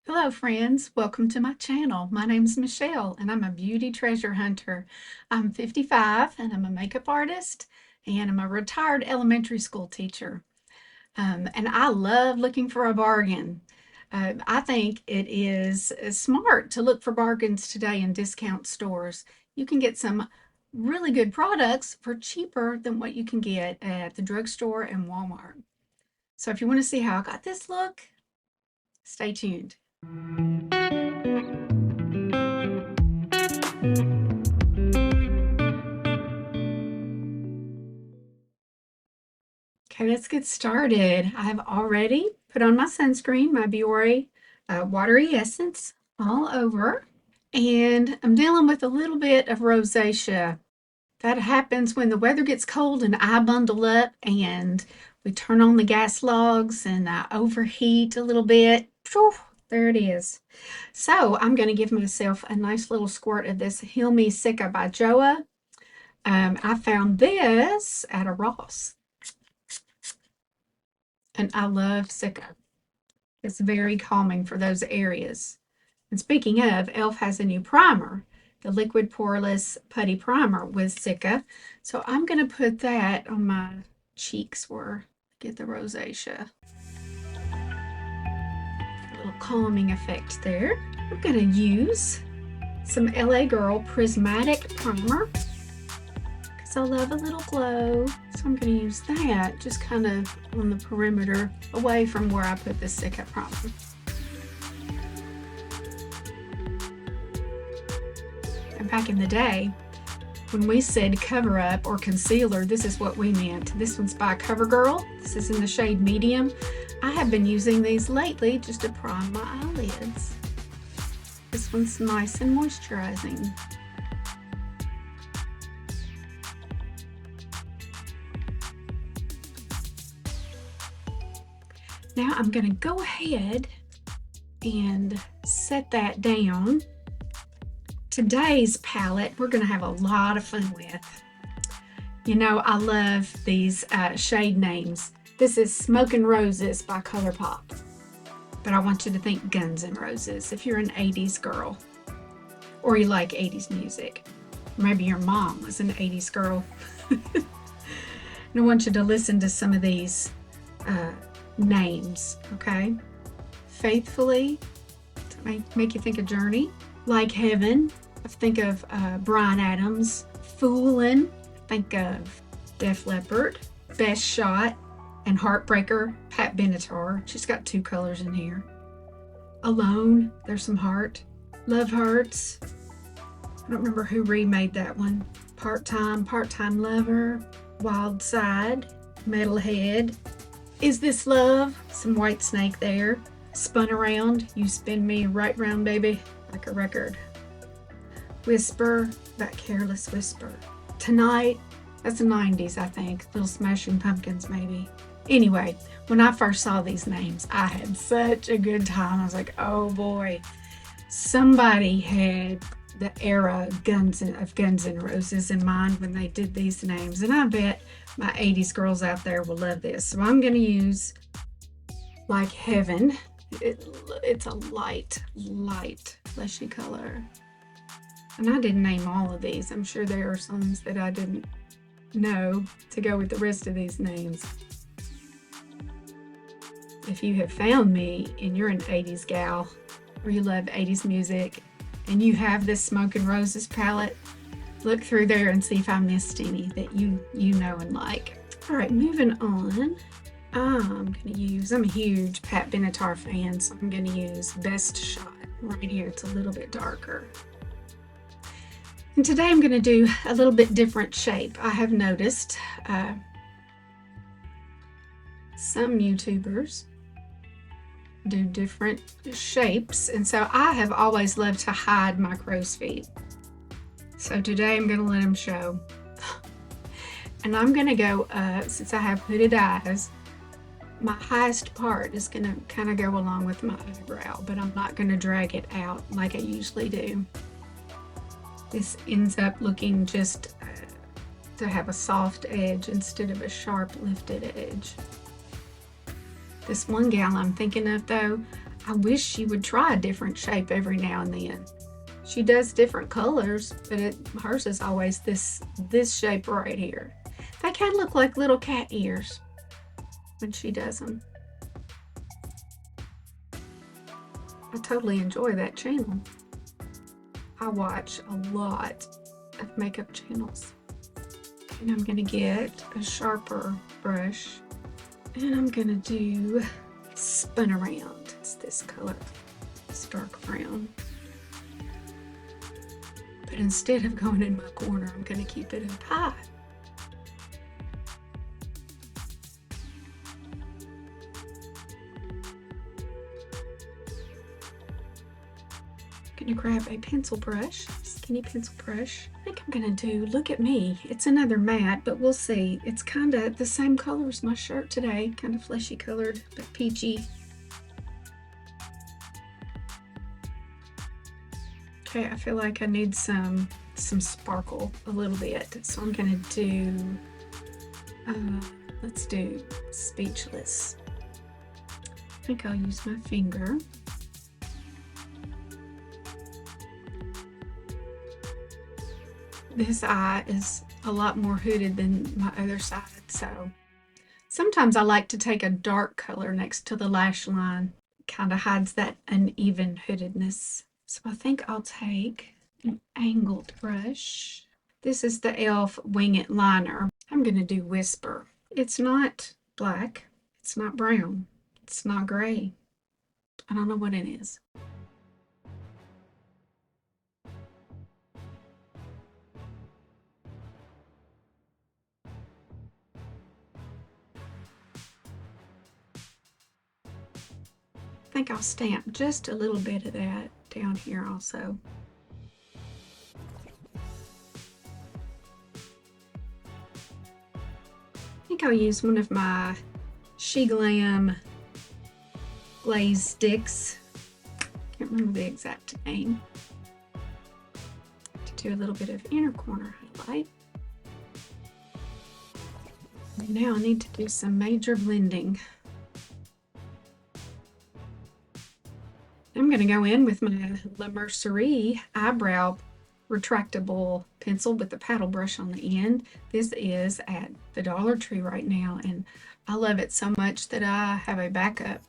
Hello friends, welcome to my channel. My name is Michelle and I'm a beauty treasure hunter. I'm 55 and I'm a makeup artist and I'm a retired elementary school teacher. And I love looking for a bargain. I think it is smart to look for bargains today in discount stores. You can get some really good products for cheaper than what you can get at the drugstore and Walmart. So if you want to see how I got this look, stay tuned. Okay, let's get started. I have already put on my sunscreen, my Biore Watery Essence all over. And I'm dealing with a little bit of rosacea. That happens when the weather gets cold and I bundle up and we turn on the gas logs and I overheat a little bit. Whew, there it is. So I'm going to give myself a nice little squirt of this Heal Me Sicca by Joa. I found this at a Ross. And I love Sicca. It's very calming for those areas. And speaking of, e.l.f. has a new primer, the Liquid Poreless Putty Primer with Sicca. So I'm going to put that on my cheeks where I get the rosacea. A little calming effect there. We're going to use some LA Girl Prismatic Primer. I love a little glow, so I'm going to use that just kind of on the perimeter away from where I put the Sicca primer. And back in the day, when we said cover up or concealer, this is what we meant. This one's by CoverGirl. This is in the shade medium. I have been using these lately just to prime my eyelids. This one's nice and moisturizing. Now I'm going to go ahead and set that down. Today's palette we're going to have a lot of fun with. You know, I love these shade names. This is Smokin' Roses by Colourpop. But I want you to think Guns N' Roses if you're an 80s girl. Or you like 80s music. Maybe your mom was an 80s girl. And I want you to listen to some of these names, okay? Faithfully, to make you think of Journey. Like Heaven, think of Bryan Adams. Foolin', think of Def Leppard. Best Shot and Heartbreaker, Pat Benatar. She's got two colors in here. Alone, there's some heart. Love Hurts. I don't remember who remade that one. Part-Time Lover. Wild Side. Metalhead. Is This Love? Some Whitesnake there. Spun Around. You spin me right round, baby, like a record. Whisper, that Careless Whisper. Tonight, that's the 90s, I think. Little Smashing Pumpkins, maybe. Anyway, when I first saw these names, I had such a good time. I was like, oh boy, somebody had the era of Guns N' Roses in mind when they did these names. And I bet my 80s girls out there will love this. So I'm going to use Like Heaven. It's a light fleshy color. And I didn't name all of these. I'm sure there are some that I didn't know to go with the rest of these names. If you have found me and you're an 80s gal or you love 80s music and you have this Smokin' Roses palette, look through there and see if I missed any that you know and like. All right, moving on. I'm a huge Pat Benatar fan, so I'm gonna use Best Shot right here. It's a little bit darker. And today I'm gonna do a little bit different shape. I have noticed some YouTubers do different shapes, and so I have always loved to hide my crow's feet. So today I'm going to let them show. And I'm going to go, since I have hooded eyes, my highest part is going to kind of go along with my eyebrow, but I'm not going to drag it out like I usually do. This ends up looking just to have a soft edge instead of a sharp lifted edge. This one gal I'm thinking of though, I wish she would try a different shape every now and then. She does different colors, but hers is always this shape right here. They kind of look like little cat ears when she does them. I totally enjoy that channel. I watch a lot of makeup channels. And I'm gonna get a sharper brush and I'm gonna do Spin Around. It's this color, it's dark brown. But instead of going in my corner, I'm gonna keep it up high. I'm gonna grab a pencil brush, skinny pencil brush. I think I'm gonna do, look at me, it's another matte, but we'll see. It's kind of the same color as my shirt today, kind of fleshy colored, but peachy. Okay, I feel like I need some sparkle a little bit, so I'm gonna do, let's do Speechless. I think I'll use my finger. This eye is a lot more hooded than my other side, so sometimes I like to take a dark color next to the lash line. Kind of hides that uneven hoodedness. So I think I'll take an angled brush. This is the e.l.f. Wing It Liner. I'm gonna do Whisper. It's not black, it's not brown, it's not gray. I don't know what it is. I think I'll stamp just a little bit of that down here also. I think I'll use one of my She Glam glaze sticks. Can't remember the exact name. To do a little bit of inner corner highlight. And now I need to do some major blending. I'm going to go in with my La Mercerie eyebrow retractable pencil with the paddle brush on the end. This is at the Dollar Tree right now, and I love it so much that I have a backup.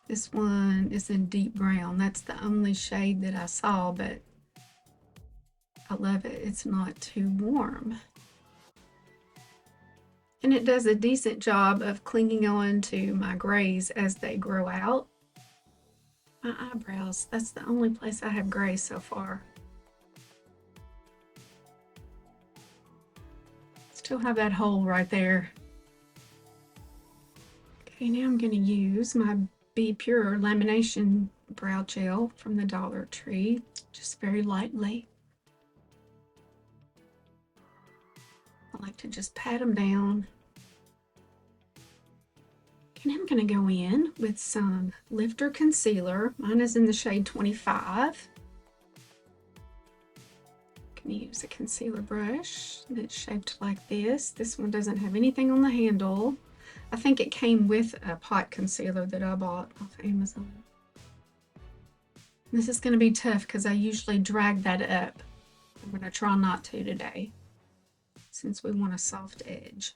This one is in deep brown. That's the only shade that I saw, but I love it. It's not too warm. And it does a decent job of clinging on to my grays as they grow out. My eyebrows, that's the only place I have gray so far. Still have that hole right there. Okay, now I'm going to use my Be Pure lamination brow gel from the Dollar Tree, just very lightly. I like to just pat them down. And I'm going to go in with some Lifter Concealer. Mine is in the shade 25. I'm going to use a concealer brush that's shaped like this. This one doesn't have anything on the handle. I think it came with a pot concealer that I bought off Amazon. This is going to be tough because I usually drag that up. I'm going to try not to today, since we want a soft edge.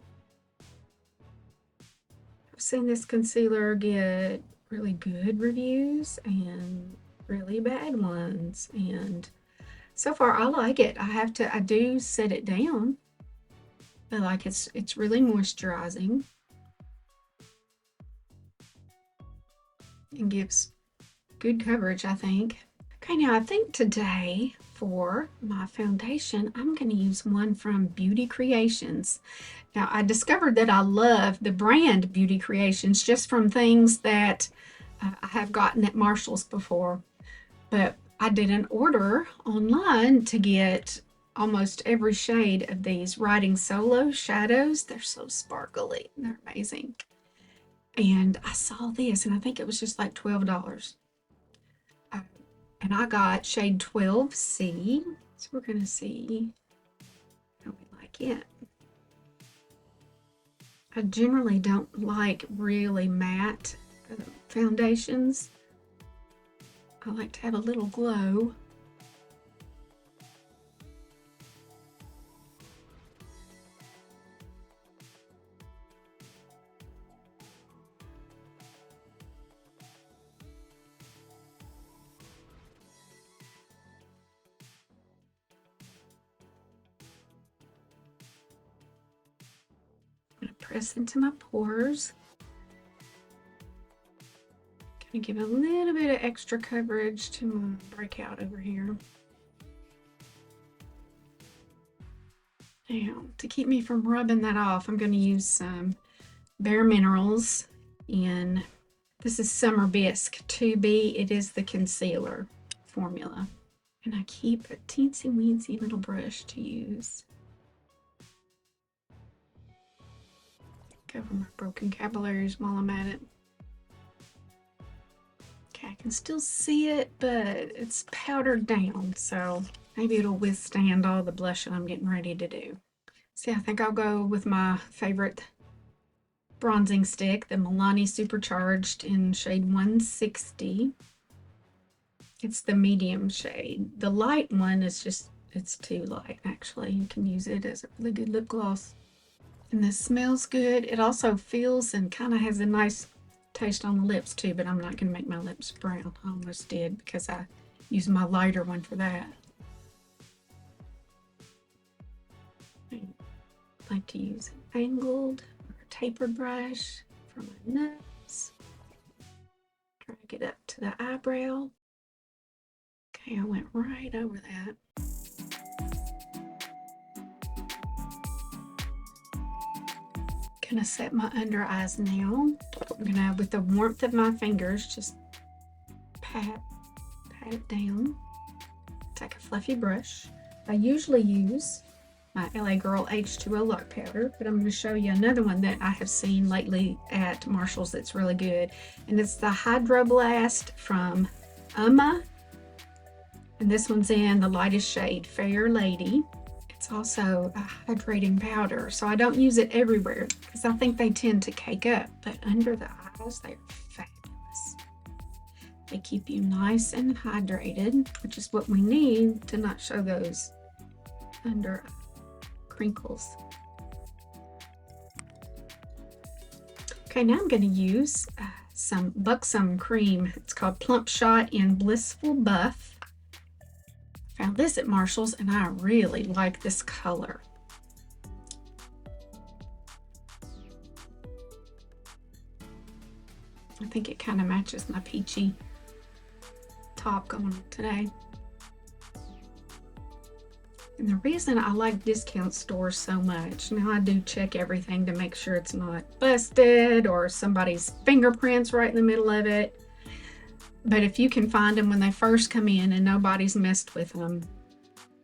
I've seen this concealer get really good reviews and really bad ones, and so far I like it. I do set it down. I like it's really moisturizing and gives good coverage, I think. Okay, now I think today for my foundation, I'm going to use one from Beauty Creations. Now, I discovered that I love the brand Beauty Creations just from things that I have gotten at Marshall's before. But I did an order online to get almost every shade of these Writing Solo shadows. They're so sparkly. They're amazing. And I saw this, and I think it was just like $12. And I got shade 12C. So we're going to see how we like it. I generally don't like really matte foundations. I like to have a little glow. I'm going to press into my pores. Going to give a little bit of extra coverage to my breakout over here. Now, to keep me from rubbing that off, I'm going to use some Bare Minerals in, this is Summer Bisque 2B. It is the concealer formula. And I keep a teensy weensy little brush to use. Cover my broken capillaries while I'm at it. Okay, I can still see it, but it's powdered down, so maybe it'll withstand all the blushing I'm getting ready to do. See, I think I'll go with my favorite bronzing stick, the Milani Supercharged in shade 160. It's the medium shade. The light one is just, it's too light actually. You can use it as a really good lip gloss. And this smells good. It also feels and kind of has a nice taste on the lips too, but I'm not going to make my lips brown. I almost did because I used my lighter one for that. I like to use an angled or tapered brush for my nose. Drag it up to the eyebrow. Okay, I went right over that. Gonna set my under eyes now. I'm gonna, with the warmth of my fingers, just pat it down. Take a fluffy brush. I usually use my LA Girl H2O Lock Powder, but I'm going to show you another one that I have seen lately at Marshall's that's really good. And it's the Hydro Blast from Uma. And this one's in the lightest shade, Fair Lady. It's also a hydrating powder, so I don't use it everywhere because I think they tend to cake up, but under the eyes, they're fabulous. They keep you nice and hydrated, which is what we need to not show those under crinkles. Okay, now I'm going to use some Buxom cream. It's called Plump Shot in Blissful Buff. Found this at Marshall's and I really like this color. I think it kind of matches my peachy top going on today. And the reason I like discount stores so much, now I do check everything to make sure it's not busted or somebody's fingerprints right in the middle of it. But if you can find them when they first come in and nobody's messed with them,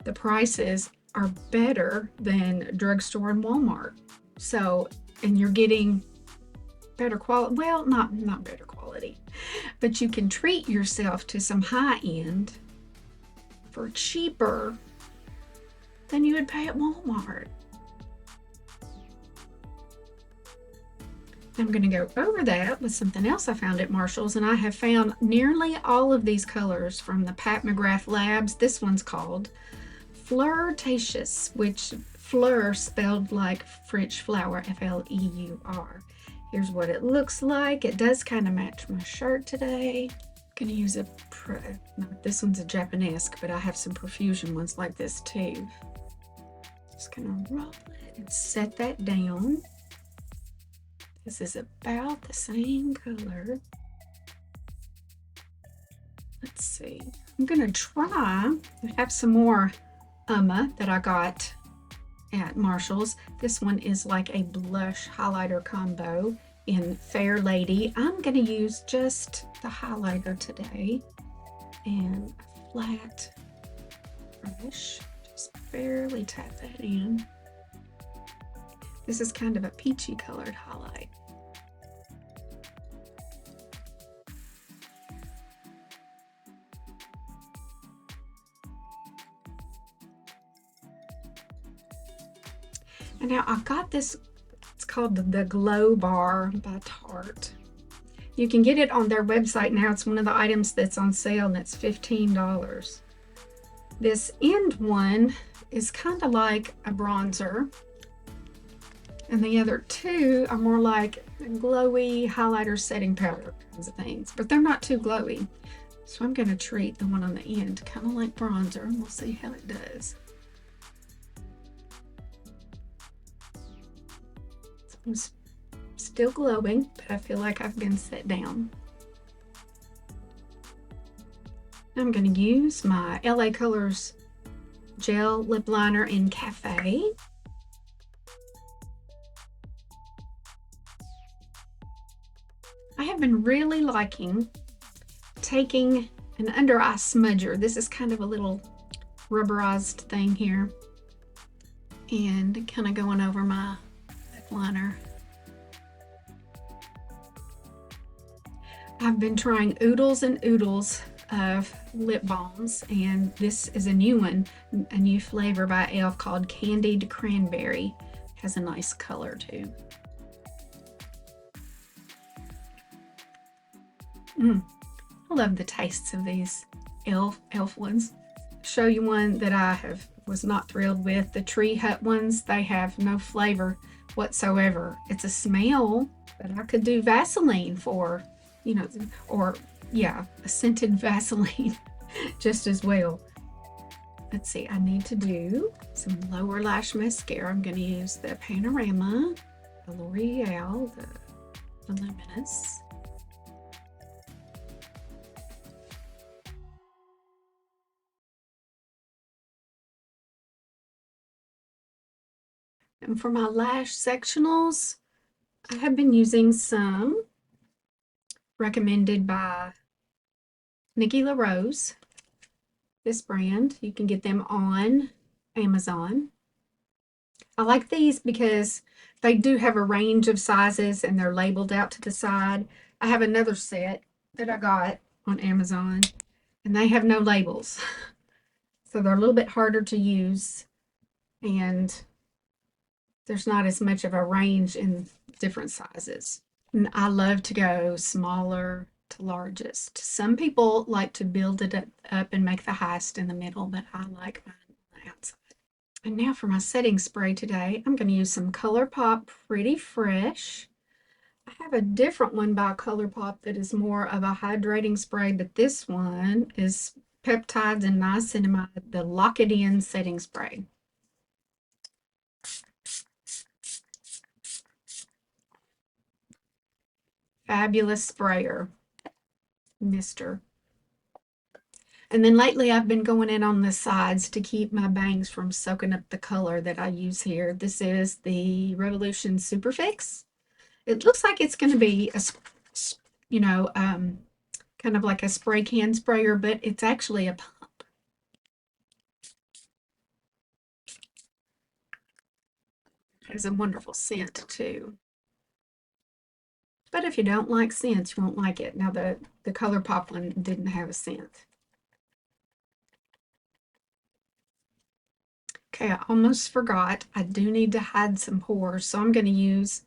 the prices are better than drugstore and Walmart. So, and you're getting better quality, well, not better quality, but you can treat yourself to some high end for cheaper than you would pay at Walmart. I'm going to go over that with something else I found at Marshall's, and I have found nearly all of these colors from the Pat McGrath Labs. This one's called Flirtatious, which fleur spelled like French flower, F-L-E-U-R. Here's what it looks like. It does kind of match my shirt today. I'm going to use no, this one's a Japanese, but I have some Profusion ones like this too. Just going to roll it and set that down. This is about the same color. Let's see. I'm going to try. I have some more Uma that I got at Marshall's. This one is like a blush highlighter combo in Fair Lady. I'm going to use just the highlighter today and a flat brush. Just barely tap that in. This is kind of a peachy colored highlight. And now I got this, it's called the Glow Bar by Tarte. You can get it on their website now. It's one of the items that's on sale, and it's $15. This end one is kind of like a bronzer, and the other two are more like glowy highlighter setting powder kinds of things, but they're not too glowy. So I'm going to treat the one on the end kind of like bronzer, and we'll see how it does. It's still glowing, but I feel like I've been set down. I'm going to use my LA Colors gel lip liner in Cafe. I have been really liking taking an under eye smudger. This is kind of a little rubberized thing here, and kind of going over my lip liner. I've been trying oodles and oodles of lip balms, and this is a new one, a new flavor by e.l.f. called Candied Cranberry. Has a nice color too. I love the tastes of these e.l.f. ones. Show you one that I was not thrilled with. The Tree Hut ones, they have no flavor whatsoever. It's a smell, but I could do Vaseline for, you know, or yeah, a scented Vaseline just as well. Let's see, I need to do some lower lash mascara. I'm going to use the Panorama, the L'Oreal, the Voluminous. And for my lash sectionals, I have been using some recommended by Nikki LaRose. This brand, you can get them on Amazon. I like these because they do have a range of sizes and they're labeled out to the side. I have another set that I got on Amazon and they have no labels. So they're a little bit harder to use, and there's not as much of a range in different sizes. And I love to go smaller to largest. Some people like to build it up and make the highest in the middle, but I like mine on the outside. And now for my setting spray today, I'm going to use some Colourpop Pretty Fresh. I have a different one by Colourpop that is more of a hydrating spray, but this one is peptides and niacinamide, the Lock It In setting spray. Fabulous sprayer, mister. And then lately I've been going in on the sides to keep my bangs from soaking up the color that I use here. This is the Revolution Super Fix. It looks like it's going to be a, you know, kind of like a spray can sprayer, but it's actually a pump. It has a wonderful scent too. But if you don't like scents, you won't like it. Now the Colourpop one didn't have a scent. Okay, I almost forgot. I do need to hide some pores, so I'm going to use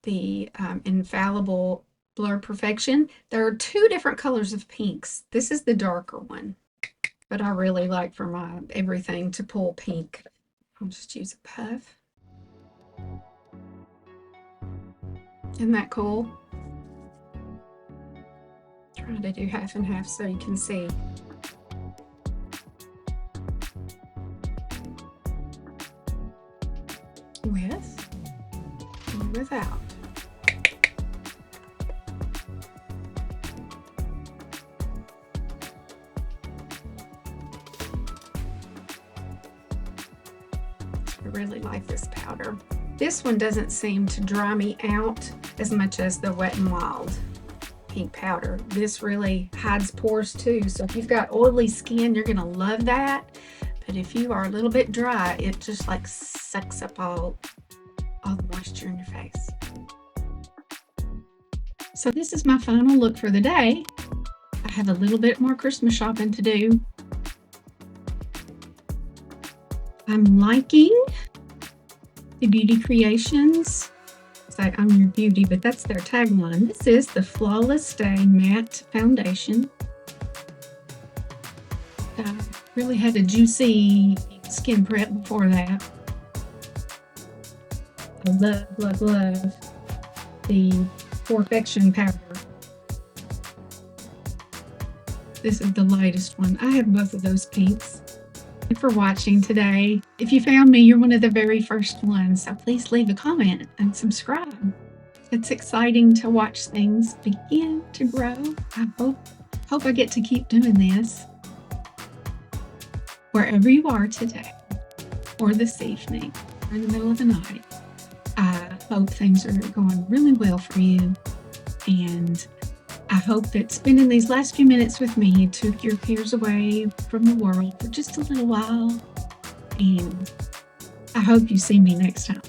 the Infallible Blur Perfection. There are two different colors of pinks. This is the darker one, but I really like for my everything to pull pink. I'll just use a puff. Isn't that cool? Trying to do half and half so you can see. With and without. I really like this powder. This one doesn't seem to dry me out as much as the Wet n Wild pink powder. This really hides pores too, so if you've got oily skin, you're gonna love that. But if you are a little bit dry, it just like sucks up all the moisture in your face. So this is my final look for the day. I have a little bit more Christmas shopping to do. I'm liking the Beauty Creations say I'm your beauty, but that's their tagline. This is the Flawless Stay Matte Foundation. Really had a juicy skin prep before that. I love the Perfection powder. This is the latest one. I have both of those pinks. Thank you for watching today. If you found me, you're one of the very first ones, so please leave a comment and subscribe. It's exciting to watch things begin to grow. I hope I get to keep doing this. Wherever you are today, or this evening, or in the middle of the night, I hope things are going really well for you. And I hope that spending these last few minutes with me took your cares away from the world for just a little while. And I hope you see me next time.